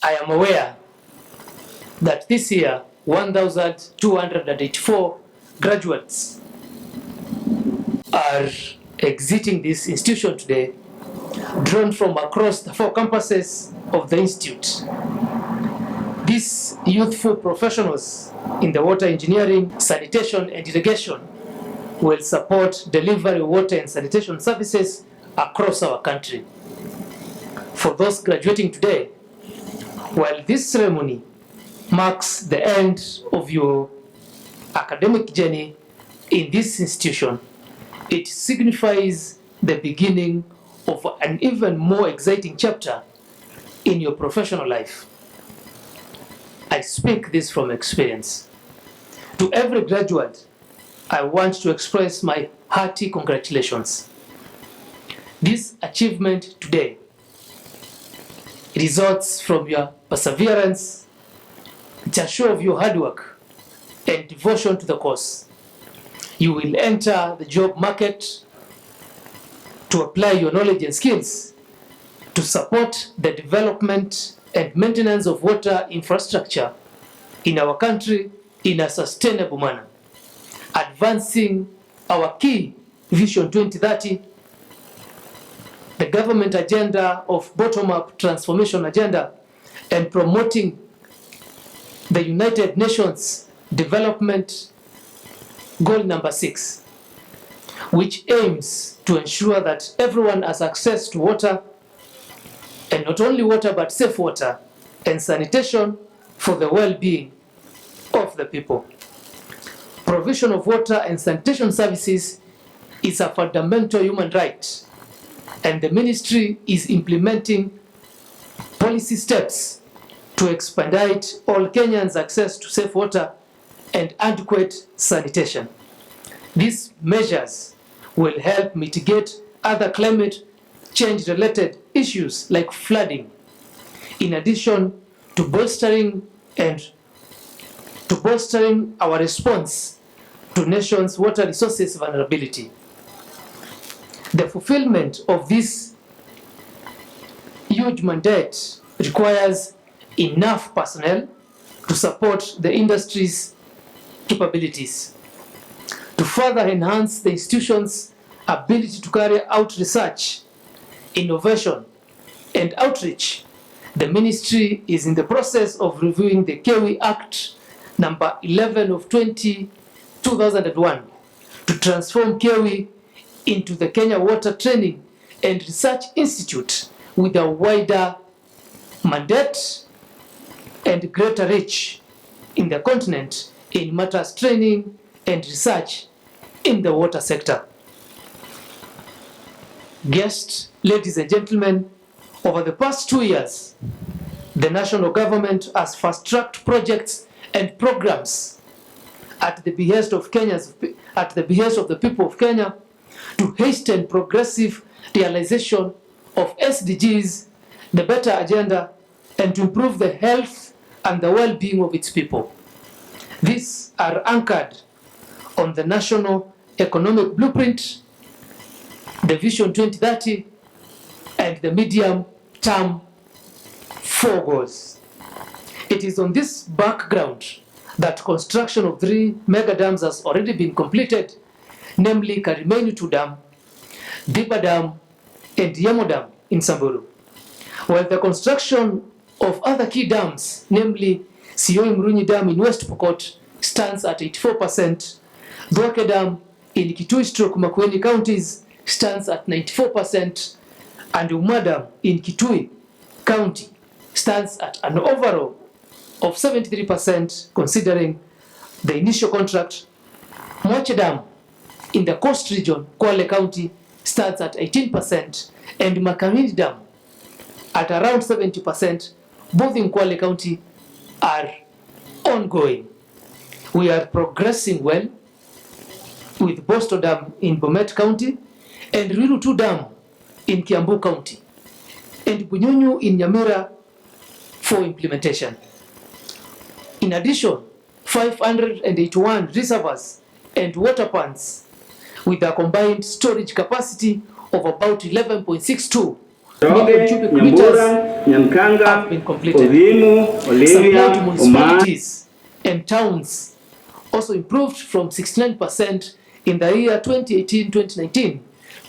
I am aware that this year 1,284 graduates are exiting this institution today, drawn from across the 4 campuses of the institute. These youthful professionals in the water engineering, sanitation, and irrigation will support delivery of water and sanitation services across our country. For those graduating today, while this ceremony marks the end of your academic journey in this institution, it signifies the beginning of an even more exciting chapter in your professional life. I speak this from experience. To every graduate, I want to express my hearty congratulations. This achievement today results from your perseverance, it's a show of your hard work and devotion to the cause. You will enter the job market to apply your knowledge and skills to support the development and maintenance of water infrastructure in our country in a sustainable manner, advancing our key Vision 2030, the government agenda of bottom-up transformation agenda, and promoting the United Nations Development Goal number 6, which aims to ensure that everyone has access to water, and not only water but safe water and sanitation for the well-being of the people. Provision of water and sanitation services is a fundamental human right, and the ministry is implementing policy steps to expedite all Kenyans' access to safe water and adequate sanitation. These measures will help mitigate other climate change-related issues like flooding, in addition to bolstering our response to nations' water resources vulnerability. The fulfillment of this huge mandate requires enough personnel to support the industry's capabilities. To further enhance the institution's ability to carry out research, innovation, and outreach, the ministry is in the process of reviewing the KEWI Act number 11 of 2001 to transform KEWI into the Kenya Water Training and Research Institute with a wider mandate and greater reach in the continent in matters training and research in the water sector. Guests, ladies and gentlemen, over the past 2 years, the national government has fast-tracked projects and programs at the behest of the people of Kenya to hasten progressive realization of SDGs, the better agenda, and to improve the health and the well-being of its people. These are anchored on the National Economic Blueprint, the Vision 2030, and the medium-term 4 goals. It is on this background that construction of 3 mega dams has already been completed, namely Karimaini 2 Dam, Diba Dam, and Yamo Dam in Samburu, while the construction of other key dams, namely Muriithi Dam in West Pokot, stands at 84%, Dwake Dam in Kitui/Makueni counties stands at 94%, and Muga Dam in Kitui County stands at an overall of 73% considering the initial contract. Moche Dam in the Coast Region, Kwale County, stands at 18%, and Makamini Dam at around 70%, both in Kwale County, are ongoing. We are progressing well with Bosto Dam in Bomet County and Ruiru 2 Dam in Kiambu County, and Bunyunyu in Nyamira for implementation. In addition, 581 reservoirs and water ponds with a combined storage capacity of about 11.62 million cubic meters have been completed. Supply to municipalities and towns also improved from 69% in the year 2018-2019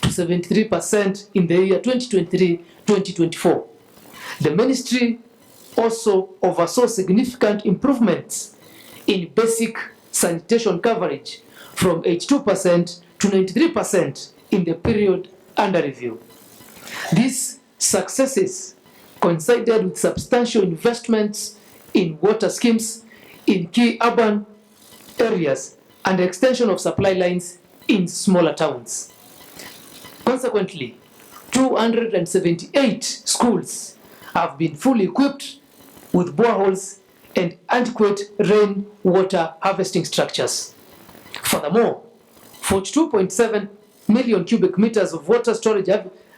to 73% in the year 2023-2024. The ministry also oversaw significant improvements in basic sanitation coverage from 82% to 93% in the period under review. These successes coincided with substantial investments in water schemes in key urban areas and the extension of supply lines in smaller towns. Consequently, 278 schools have been fully equipped with boreholes and adequate rainwater harvesting structures. Furthermore, 42.7 million cubic meters of water storage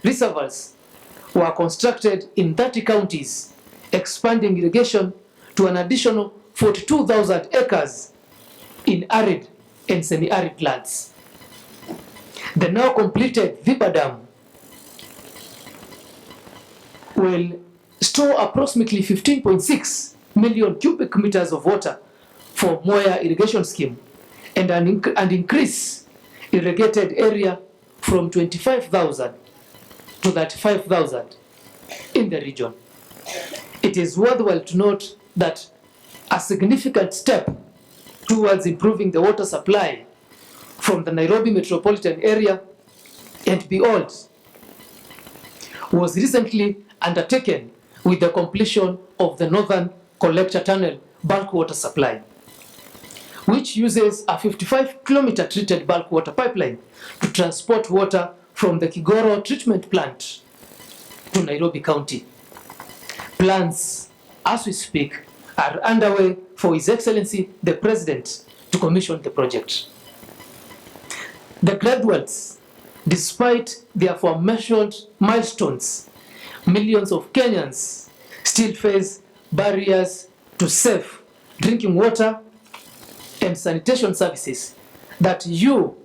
reservoirs were constructed in 30 counties, expanding irrigation to an additional 42,000 acres in arid and semi-arid lands. The now completed Vipa Dam will store approximately 15.6 million cubic meters of water for Moya irrigation scheme and increase irrigated area from 25,000 to 35,000 in the region. It is worthwhile to note that a significant step towards improving the water supply from the Nairobi metropolitan area and beyond was recently undertaken with the completion of the Northern Collector Tunnel bulk water supply, which uses a 55-kilometer treated bulk water pipeline to transport water from the Kigoro treatment plant to Nairobi County. Plans, as we speak, are underway for His Excellency the President to commission the project. The graduates, despite the aforementioned milestones, millions of Kenyans still face barriers to safe drinking water and sanitation services that you,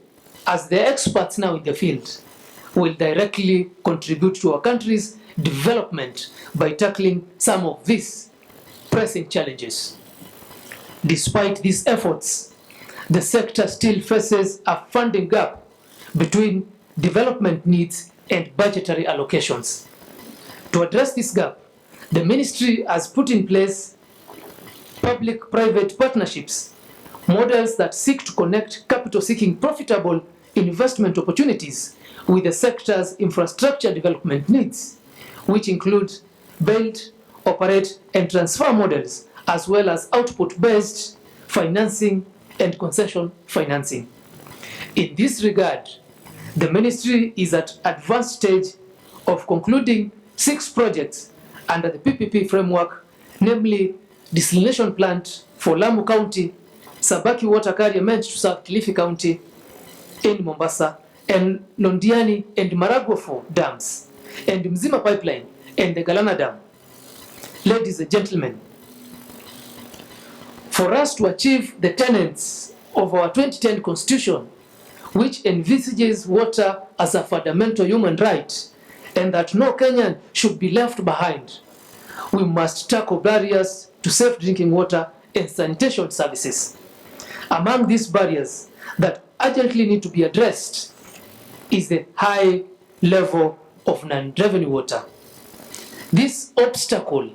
as the experts now in the field, will directly contribute to our country's development by tackling some of these pressing challenges. Despite these efforts, the sector still faces a funding gap between development needs and budgetary allocations. To address this gap, the ministry has put in place public-private partnerships, models that seek to connect capital-seeking profitable investment opportunities with the sector's infrastructure development needs, which include build, operate, and transfer models, as well as output-based financing and concession financing. In this regard, the ministry is at advanced stage of concluding 6 projects under the PPP framework, namely desalination plant for Lamu County, Sabaki water carrier meant to serve Kilifi County in Mombasa, and Londiani and Maragwafo dams, and Mzima pipeline and the Galana dam. Ladies and gentlemen, for us to achieve the tenets of our 2010 Constitution, which envisages water as a fundamental human right and that no Kenyan should be left behind, we must tackle barriers to safe drinking water and sanitation services. Among these barriers that urgently need to be addressed is the high level of non-revenue water. This obstacle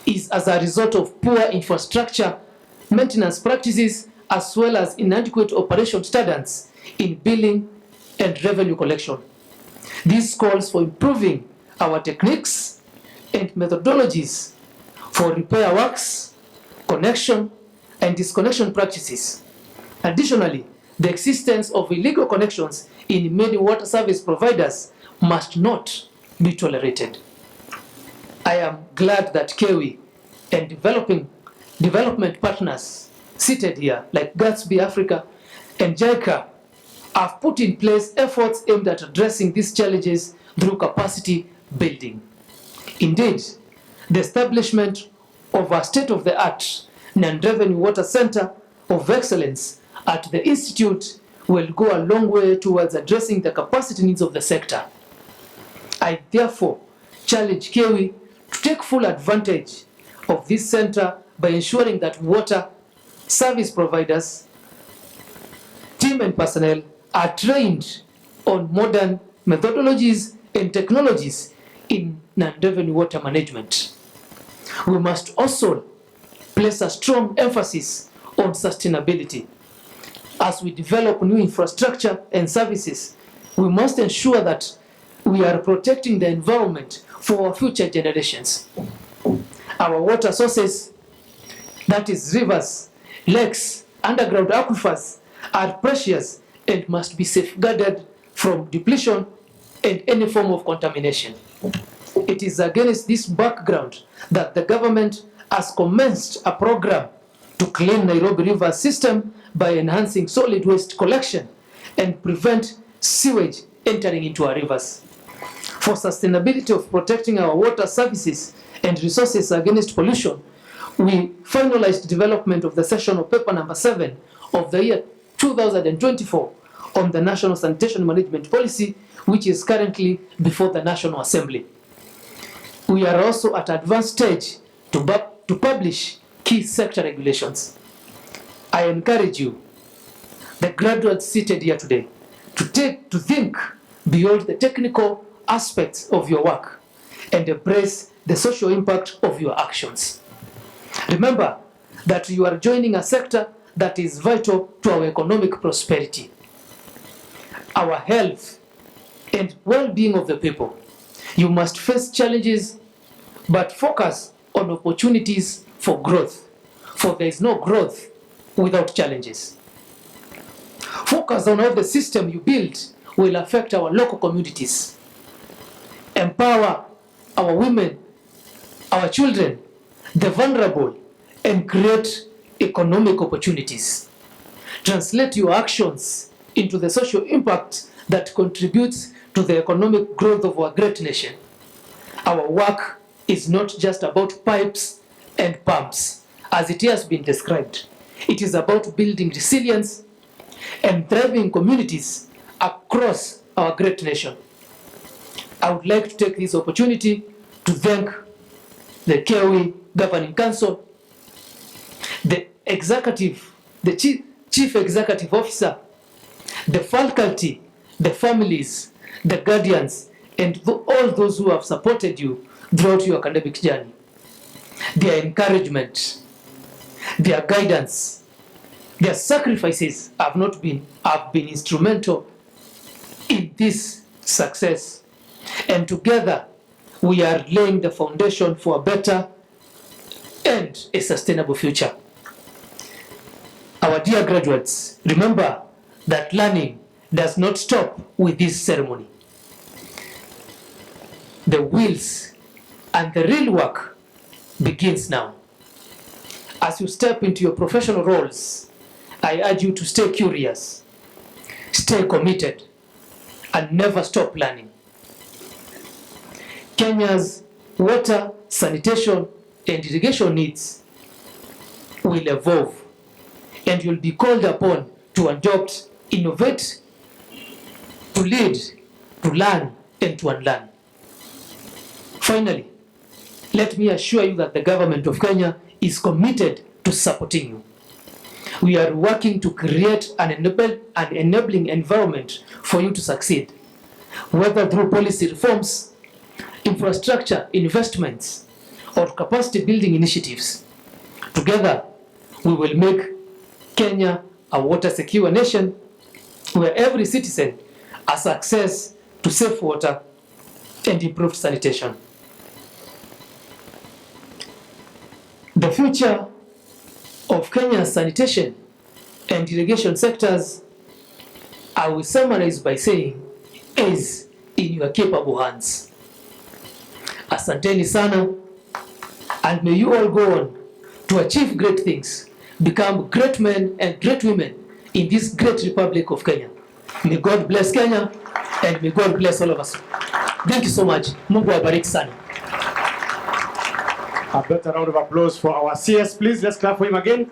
is as a result of poor infrastructure maintenance practices as well as inadequate operation standards in billing and revenue collection. This calls for improving our techniques and methodologies for repair works, connection, and disconnection practices. Additionally, the existence of illegal connections in many water service providers must not be tolerated. I am glad that KEWI and development partners seated here, like Gatsby Africa and JICA, have put in place efforts aimed at addressing these challenges through capacity building. Indeed, the establishment of a state-of-the-art non-revenue water center of excellence at the Institute will go a long way towards addressing the capacity needs of the sector. I therefore challenge Kewi to take full advantage of this center by ensuring that water service providers, team and personnel are trained on modern methodologies and technologies in non-revenue water management. We must also place a strong emphasis on sustainability. As we develop new infrastructure and services, we must ensure that we are protecting the environment for our future generations. Our water sources, that is rivers, lakes, underground aquifers, are precious and must be safeguarded from depletion and any form of contamination. It is against this background that the government has commenced a program to clean Nairobi River system by enhancing solid waste collection and prevent sewage entering into our rivers. For sustainability of protecting our water services and resources against pollution, we finalized development of the session of paper number 7 of the year 2024 on the National Sanitation Management Policy, which is currently before the National Assembly. We are also at advanced stage to publish key sector regulations. I encourage you, the graduates seated here today, to think beyond the technical aspects of your work and embrace the social impact of your actions. Remember that you are joining a sector that is vital to our economic prosperity, our health, and well-being of the people. You must face challenges, but focus on opportunities for growth, for there is no growth without challenges. Focus on how the system you build will affect our local communities. Empower our women, our children, the vulnerable, and create economic opportunities. Translate your actions into the social impact that contributes to the economic growth of our great nation. Our work is not just about pipes and pumps, as it has been described. It is about building resilience and thriving communities across our great nation. I would like to take this opportunity to thank the KOE Governing Council, the executive, the chief executive officer, the faculty, the families, the guardians, and all those who have supported you throughout your academic journey. Their encouragement, their guidance, their sacrifices have been instrumental in this success. And together, we are laying the foundation for a better and a sustainable future. Our dear graduates, remember that learning does not stop with this ceremony. The wheels and the real work begins now. As you step into your professional roles, I urge you to stay curious, stay committed, and never stop learning. Kenya's water, sanitation, and irrigation needs will evolve, and you'll be called upon to adopt, innovate, to lead, to learn, and to unlearn. Finally, let me assure you that the government of Kenya is committed to supporting you. We are working to create an enabling environment for you to succeed, whether through policy reforms, infrastructure investments, or capacity building initiatives. Together, we will make Kenya a water secure nation where every citizen has access to safe water and improved sanitation. The future of Kenya's sanitation and irrigation sectors, I will summarize by saying, is in your capable hands. Asanteni sana, and may you all go on to achieve great things, become great men and great women in this great Republic of Kenya. May God bless Kenya, and may God bless all of us. Thank you so much. Mungu awabariki sana. A better round of applause for our CS, please. Let's clap for him again.